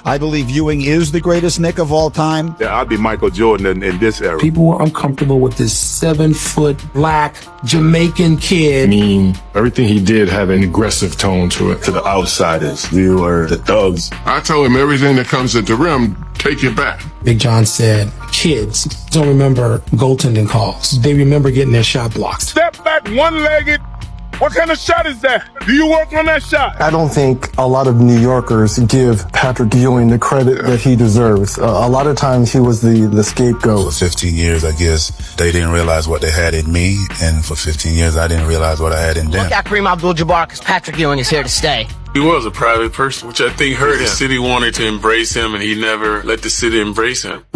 I believe Ewing is the greatest Knick of all time. Yeah, I'd be Michael Jordan in this era. People were uncomfortable with this 7-foot black Jamaican kid. Everything he did had an aggressive tone to it. To the outsiders, we were the thugs. I told him everything that comes at the rim, take it back. Big John said, kids don't remember goaltending calls. They remember getting their shot blocked. Step back, one-legged. What kind of shot is that? Do you work on that shot? I don't think a lot of New Yorkers give Patrick Ewing the credit that he deserves. A lot of times he was the scapegoat. For 15 years, I guess, they didn't realize what they had in me, and for 15 years, I didn't realize what I had in them. Look at Kareem Abdul-Jabbar, because Patrick Ewing is here to stay. He was a private person, which I think hurt him. The city wanted to embrace him, and he never let the city embrace him.